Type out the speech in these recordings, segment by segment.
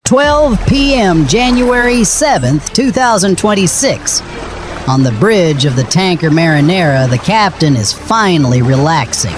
12 p.m. January 7th, 2026. On the bridge of the tanker Marinera, the captain is finally relaxing.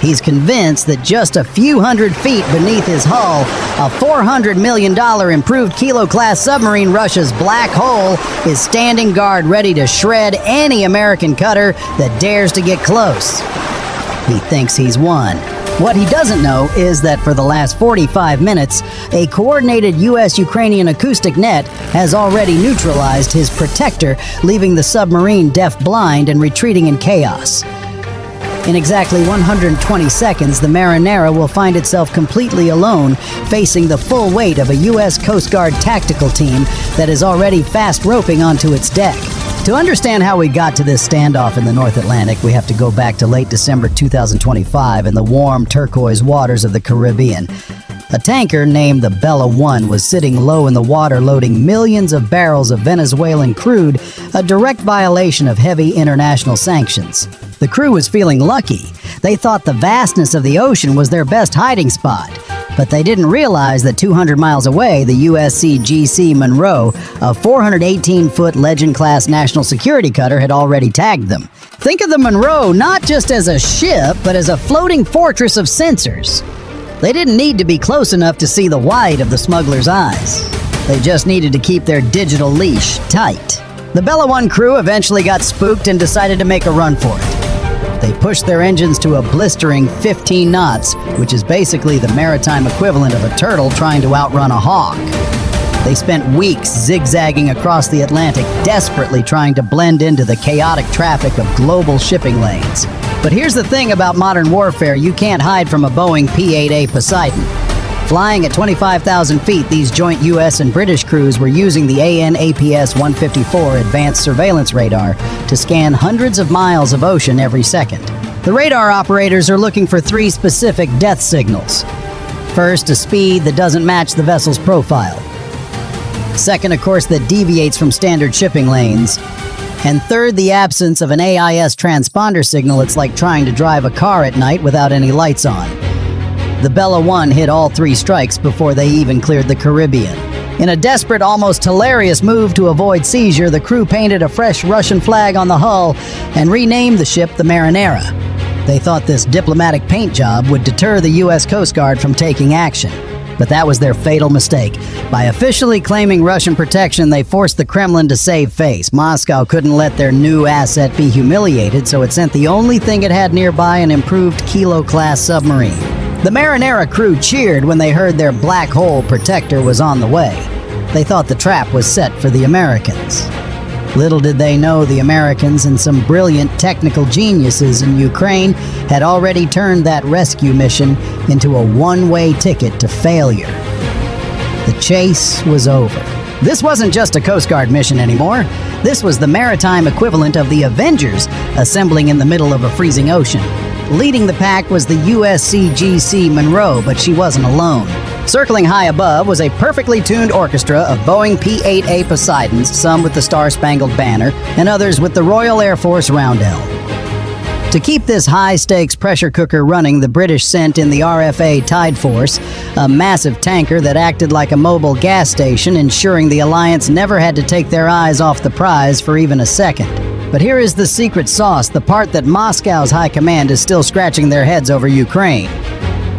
He's convinced that just a few hundred feet beneath his hull, a $400 million improved Kilo-class submarine Russia's Black Hole is standing guard ready to shred any American cutter that dares to get close. He thinks he's won. What he doesn't know is that for the last 45 minutes, a coordinated U.S.-Ukrainian acoustic net has already neutralized his protector, leaving the submarine deaf-blind and retreating in chaos. In exactly 120 seconds, the Marinera will find itself completely alone, facing the full weight of a U.S. Coast Guard tactical team that is already fast roping onto its deck. To understand how we got to this standoff in the North Atlantic, we have to go back to late December 2025 in the warm turquoise waters of the Caribbean. A tanker named the Bella 1 was sitting low in the water loading millions of barrels of Venezuelan crude, a direct violation of heavy international sanctions. The crew was feeling lucky. They thought the vastness of the ocean was their best hiding spot. But they didn't realize that 200 miles away, the USCGC Monroe, a 418-foot Legend-class national security cutter, had already tagged them. Think of the Monroe not just as a ship, but as a floating fortress of sensors. They didn't need to be close enough to see the white of the smugglers' eyes. They just needed to keep their digital leash tight. The Bella 1 crew eventually got spooked and decided to make a run for it. They pushed their engines to a blistering 15 knots, which is basically the maritime equivalent of a turtle trying to outrun a hawk. They spent weeks zigzagging across the Atlantic, desperately trying to blend into the chaotic traffic of global shipping lanes. But here's the thing about modern warfare: you can't hide from a Boeing P-8A Poseidon. Flying at 25,000 feet, these joint U.S. and British crews were using the AN/APS-154 advanced surveillance radar to scan hundreds of miles of ocean every second. The radar operators are looking for three specific death signals. First, a speed that doesn't match the vessel's profile. Second, a course that deviates from standard shipping lanes. And third, the absence of an AIS transponder signal. It's like trying to drive a car at night without any lights on. The Bella 1 hit all three strikes before they even cleared the Caribbean. In a desperate, almost hilarious move to avoid seizure, the crew painted a fresh Russian flag on the hull and renamed the ship the Marinera. They thought this diplomatic paint job would deter the U.S. Coast Guard from taking action. But that was their fatal mistake. By officially claiming Russian protection, they forced the Kremlin to save face. Moscow couldn't let their new asset be humiliated, so it sent the only thing it had nearby, an improved Kilo-class submarine. The Marinera crew cheered when they heard their Black Hole protector was on the way. They thought the trap was set for the Americans. Little did they know the Americans and some brilliant technical geniuses in Ukraine had already turned that rescue mission into a one-way ticket to failure. The chase was over. This wasn't just a Coast Guard mission anymore. This was the maritime equivalent of the Avengers assembling in the middle of a freezing ocean. Leading the pack was the USCGC Monroe, but she wasn't alone. Circling high above was a perfectly tuned orchestra of Boeing P-8A Poseidons, some with the Star-Spangled Banner, and others with the Royal Air Force Roundel. To keep this high-stakes pressure cooker running, the British sent in the RFA Tide Force, a massive tanker that acted like a mobile gas station, ensuring the Alliance never had to take their eyes off the prize for even a second. But here is the secret sauce, the part that Moscow's high command is still scratching their heads over Ukraine.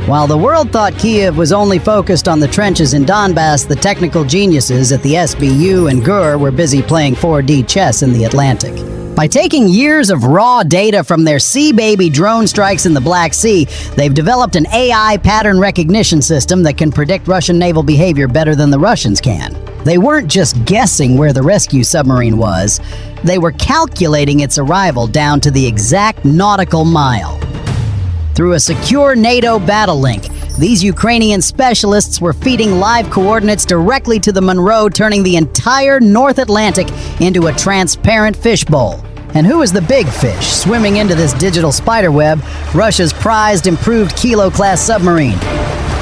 While the world thought Kiev was only focused on the trenches in Donbass, the technical geniuses at the SBU and GUR were busy playing 4D chess in the Atlantic. By taking years of raw data from their Sea Baby drone strikes in the Black Sea, they've developed an AI pattern recognition system that can predict Russian naval behavior better than the Russians can. They weren't just guessing where the rescue submarine was, they were calculating its arrival down to the exact nautical mile. Through a secure NATO battle link, these Ukrainian specialists were feeding live coordinates directly to the Monroe, turning the entire North Atlantic into a transparent fishbowl. And who is the big fish swimming into this digital spiderweb? Russia's prized improved Kilo-class submarine.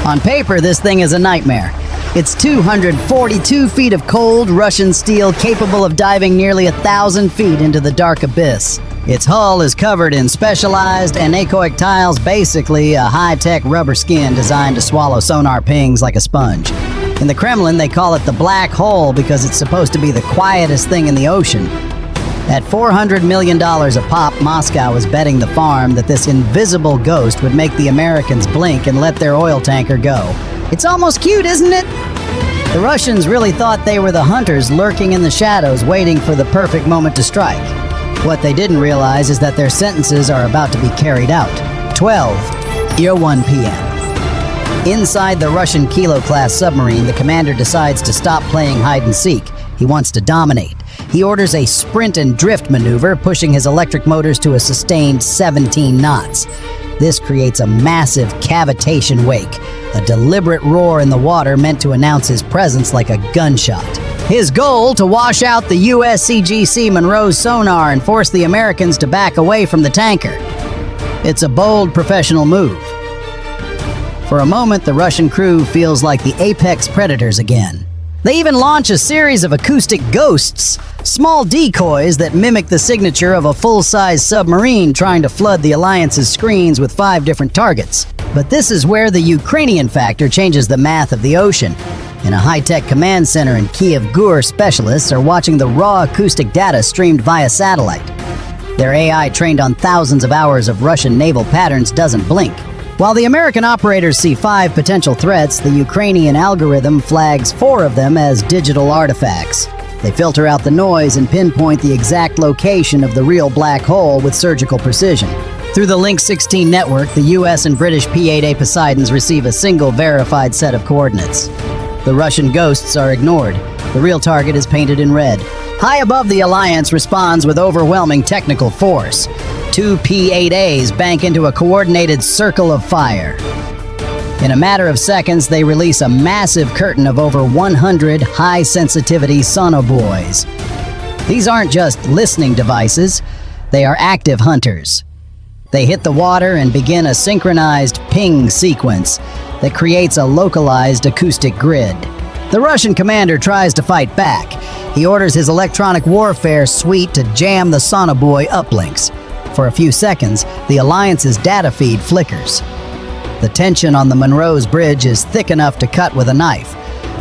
On paper, this thing is a nightmare. It's 242 feet of cold Russian steel capable of diving nearly 1,000 feet into the dark abyss. Its hull is covered in specialized anechoic tiles, basically a high-tech rubber skin designed to swallow sonar pings like a sponge. In the Kremlin, they call it the black hole because it's supposed to be the quietest thing in the ocean. At $400 million a pop, Moscow is betting the farm that this invisible ghost would make the Americans blink and let their oil tanker go. It's almost cute, isn't it? The Russians really thought they were the hunters lurking in the shadows waiting for the perfect moment to strike. What they didn't realize is that their sentences are about to be carried out. 12:01 p.m. Inside the Russian Kilo-class submarine, the commander decides to stop playing hide-and-seek. He wants to dominate. He orders a sprint and drift maneuver, pushing his electric motors to a sustained 17 knots. This creates a massive cavitation wake, a deliberate roar in the water meant to announce his presence like a gunshot. His goal, to wash out the USCGC Monroe's sonar and force the Americans to back away from the tanker. It's a bold professional move. For a moment, the Russian crew feels like the apex predators again. They even launch a series of acoustic ghosts, small decoys that mimic the signature of a full-size submarine trying to flood the Alliance's screens with 5 different targets. But this is where the Ukrainian factor changes the math of the ocean. In a high-tech command center in Kiev, GUR specialists are watching the raw acoustic data streamed via satellite. Their AI, trained on thousands of hours of Russian naval patterns, doesn't blink. While the American operators see 5 potential threats, the Ukrainian algorithm flags 4 of them as digital artifacts. They filter out the noise and pinpoint the exact location of the real black hole with surgical precision. Through the Link 16 network, the US and British P-8A Poseidons receive a single verified set of coordinates. The Russian ghosts are ignored. The real target is painted in red. High above, the Alliance responds with overwhelming technical force. 2 P-8As bank into a coordinated circle of fire. In a matter of seconds, they release a massive curtain of over 100 high-sensitivity sonobuoys. These aren't just listening devices, they are active hunters. They hit the water and begin a synchronized ping sequence that creates a localized acoustic grid. The Russian commander tries to fight back. He orders his electronic warfare suite to jam the sonobuoy uplinks. For a few seconds, the Alliance's data feed flickers. The tension on the Monroe's bridge is thick enough to cut with a knife,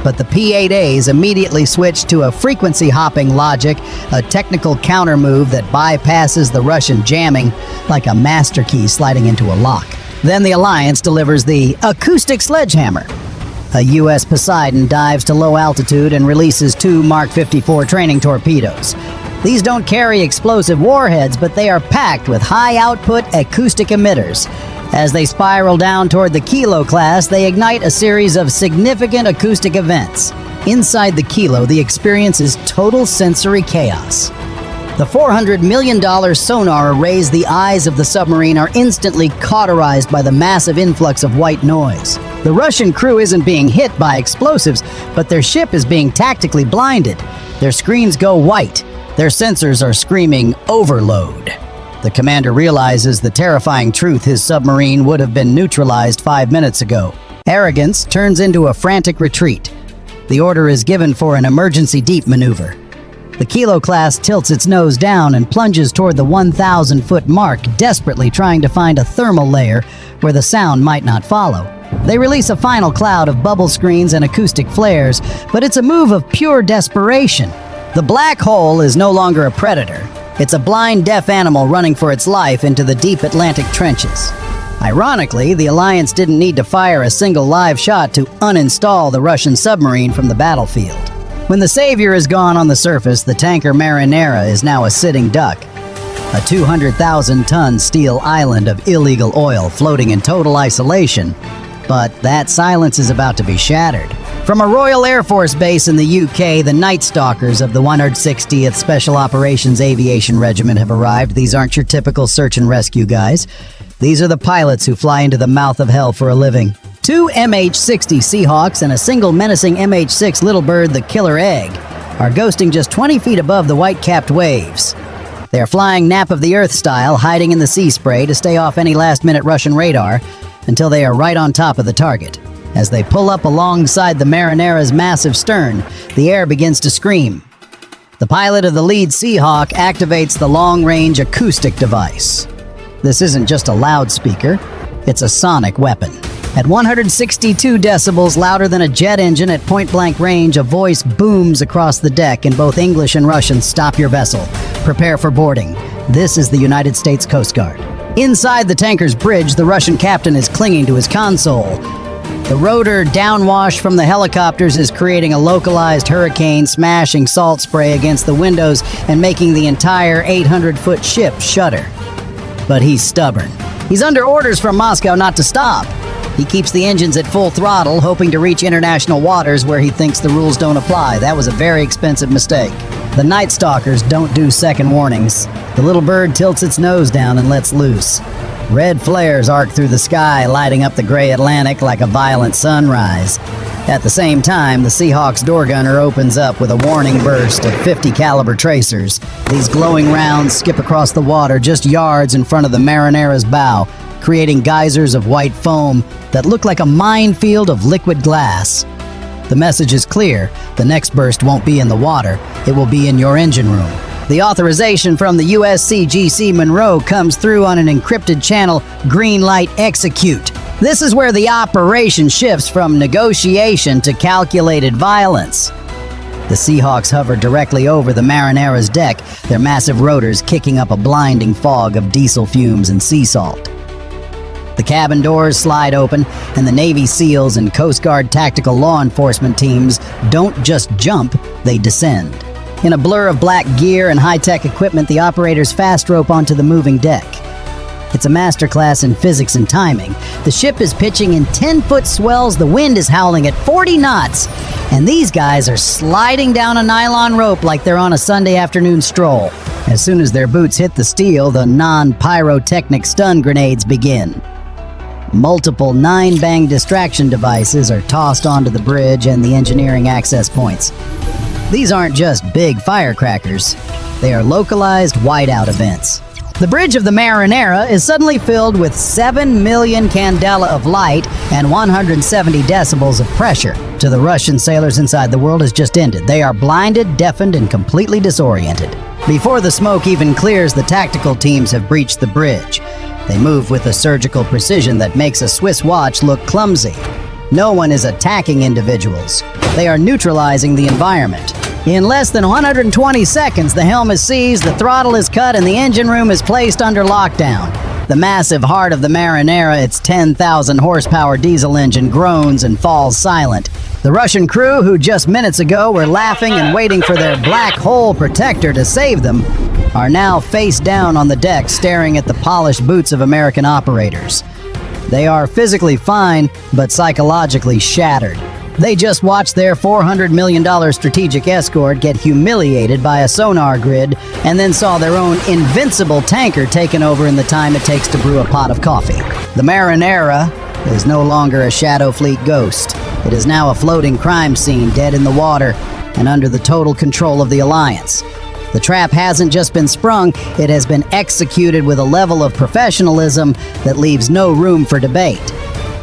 but the P-8As immediately switch to a frequency-hopping logic, a technical counter-move that bypasses the Russian jamming like a master key sliding into a lock. Then the Alliance delivers the acoustic sledgehammer. A U.S. Poseidon dives to low altitude and releases 2 Mark 54 training torpedoes. These don't carry explosive warheads, but they are packed with high-output acoustic emitters. As they spiral down toward the Kilo class, they ignite a series of significant acoustic events. Inside the Kilo, the experience is total sensory chaos. The $400 million sonar arrays the eyes of the submarine are instantly cauterized by the massive influx of white noise. The Russian crew isn't being hit by explosives, but their ship is being tactically blinded. Their screens go white. Their sensors are screaming overload. The commander realizes the terrifying truth: his submarine would have been neutralized 5 minutes ago. Arrogance turns into a frantic retreat. The order is given for an emergency deep maneuver. The Kilo class tilts its nose down and plunges toward the 1,000-foot mark, desperately trying to find a thermal layer where the sound might not follow. They release a final cloud of bubble screens and acoustic flares, but it's a move of pure desperation. The black hole is no longer a predator. It's a blind, deaf animal running for its life into the deep Atlantic trenches. Ironically, the Alliance didn't need to fire a single live shot to uninstall the Russian submarine from the battlefield. When the savior is gone on the surface, the tanker Marinera is now a sitting duck, a 200,000-ton steel island of illegal oil floating in total isolation. But that silence is about to be shattered. From a Royal Air Force base in the UK, the Night Stalkers of the 160th Special Operations Aviation Regiment have arrived. These aren't your typical search and rescue guys. These are the pilots who fly into the mouth of hell for a living. 2 MH-60 Seahawks and a single menacing MH-6 Little Bird, the Killer Egg, are ghosting just 20 feet above the white-capped waves. They are flying nap of the earth style, hiding in the sea spray to stay off any last-minute Russian radar until they are right on top of the target. As they pull up alongside the Marinera's massive stern, the air begins to scream. The pilot of the lead Seahawk activates the long-range acoustic device. This isn't just a loudspeaker, it's a sonic weapon. At 162 decibels, louder than a jet engine at point-blank range, a voice booms across the deck in both English and Russian. Stop your vessel. Prepare for boarding. This is the United States Coast Guard. Inside the tanker's bridge, the Russian captain is clinging to his console. The rotor downwash from the helicopters is creating a localized hurricane, smashing salt spray against the windows and making the entire 800-foot ship shudder. But he's stubborn. He's under orders from Moscow not to stop. He keeps the engines at full throttle, hoping to reach international waters where he thinks the rules don't apply. That was a very expensive mistake. The Night Stalkers don't do second warnings. The little bird tilts its nose down and lets loose. Red flares arc through the sky, lighting up the gray Atlantic like a violent sunrise. At the same time, the Seahawk's door gunner opens up with a warning burst of 50 caliber tracers. These glowing rounds skip across the water just yards in front of the Marinera's bow, creating geysers of white foam that look like a minefield of liquid glass. The message is clear. The next burst won't be in the water. It will be in your engine room. The authorization from the USCGC Monroe comes through on an encrypted channel, green light execute. This is where the operation shifts from negotiation to calculated violence. The Seahawks hover directly over the Marinera's deck, their massive rotors kicking up a blinding fog of diesel fumes and sea salt. The cabin doors slide open, and the Navy SEALs and Coast Guard tactical law enforcement teams don't just jump, they descend. In a blur of black gear and high-tech equipment, the operators fast rope onto the moving deck. It's a masterclass in physics and timing. The ship is pitching in 10-foot swells, the wind is howling at 40 knots, and these guys are sliding down a nylon rope like they're on a Sunday afternoon stroll. As soon as their boots hit the steel, the non-pyrotechnic stun grenades begin. Multiple 9-bang distraction devices are tossed onto the bridge and the engineering access points. These aren't just big firecrackers. They are localized whiteout events. The bridge of the Marinera is suddenly filled with 7 million candela of light and 170 decibels of pressure. To the Russian sailors inside, the world has just ended. They are blinded, deafened, and completely disoriented. Before the smoke even clears, the tactical teams have breached the bridge. They move with a surgical precision that makes a Swiss watch look clumsy. No one is attacking individuals. They are neutralizing the environment. In less than 120 seconds, the helm is seized, the throttle is cut, and the engine room is placed under lockdown. The massive heart of the Marinera, its 10,000 horsepower diesel engine, groans and falls silent. The Russian crew, who just minutes ago were laughing and waiting for their black hole protector to save them, are now face down on the deck staring at the polished boots of American operators. They are physically fine, but psychologically shattered. They just watched their $400 million strategic escort get humiliated by a sonar grid and then saw their own invincible tanker taken over in the time it takes to brew a pot of coffee. The Marinera is no longer a Shadow Fleet ghost. It is now a floating crime scene dead in the water and under the total control of the Alliance. The trap hasn't just been sprung, it has been executed with a level of professionalism that leaves no room for debate.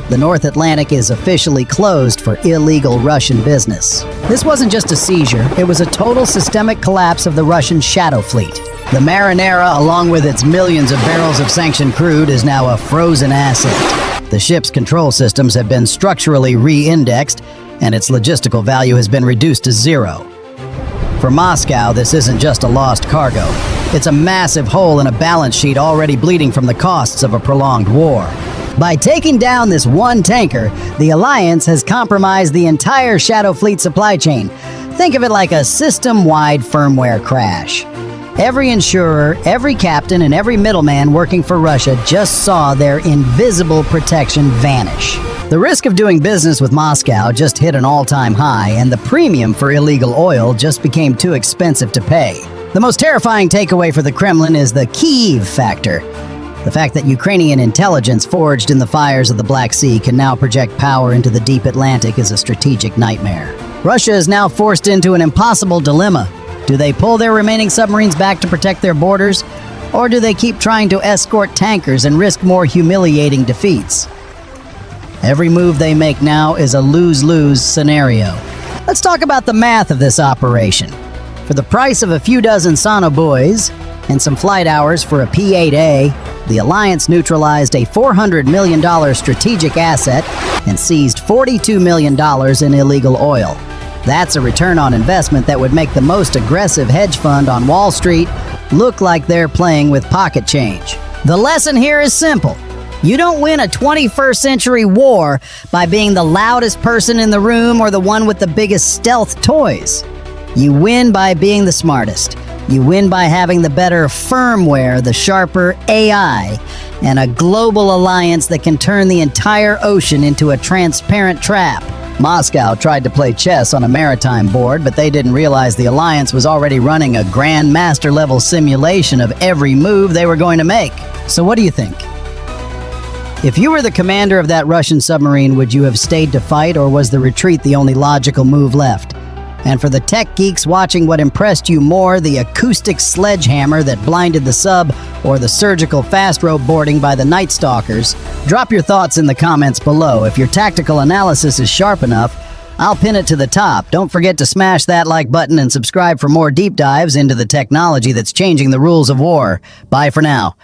The North Atlantic is officially closed for illegal Russian business. This wasn't just a seizure, it was a total systemic collapse of the Russian Shadow Fleet. The Marinera, along with its millions of barrels of sanctioned crude, is now a frozen asset. The ship's control systems have been structurally re-indexed, and its logistical value has been reduced to zero. For Moscow, this isn't just a lost cargo. It's a massive hole in a balance sheet already bleeding from the costs of a prolonged war. By taking down this one tanker, the Alliance has compromised the entire Shadow Fleet supply chain. Think of it like a system-wide firmware crash. Every insurer, every captain, and every middleman working for Russia just saw their invisible protection vanish. The risk of doing business with Moscow just hit an all-time high, and the premium for illegal oil just became too expensive to pay. The most terrifying takeaway for the Kremlin is the Kyiv factor. The fact that Ukrainian intelligence forged in the fires of the Black Sea can now project power into the deep Atlantic is a strategic nightmare. Russia is now forced into an impossible dilemma. Do they pull their remaining submarines back to protect their borders? Or do they keep trying to escort tankers and risk more humiliating defeats? Every move they make now is a lose-lose scenario. Let's talk about the math of this operation. For the price of a few dozen sonobuoys, and some flight hours for a P-8A, the Alliance neutralized a $400 million strategic asset and seized $42 million in illegal oil. That's a return on investment that would make the most aggressive hedge fund on Wall Street look like they're playing with pocket change. The lesson here is simple. You don't win a 21st century war by being the loudest person in the room or the one with the biggest stealth toys. You win by being the smartest. You win by having the better firmware, the sharper AI, and a global alliance that can turn the entire ocean into a transparent trap. Moscow tried to play chess on a maritime board, but they didn't realize the alliance was already running a grandmaster level simulation of every move they were going to make. So what do you think? If you were the commander of that Russian submarine, would you have stayed to fight, or was the retreat the only logical move left? And for the tech geeks watching, what impressed you more, the acoustic sledgehammer that blinded the sub or the surgical fast rope boarding by the Night Stalkers? Drop your thoughts in the comments below. If your tactical analysis is sharp enough, I'll pin it to the top. Don't forget to smash that like button and subscribe for more deep dives into the technology that's changing the rules of war. Bye for now.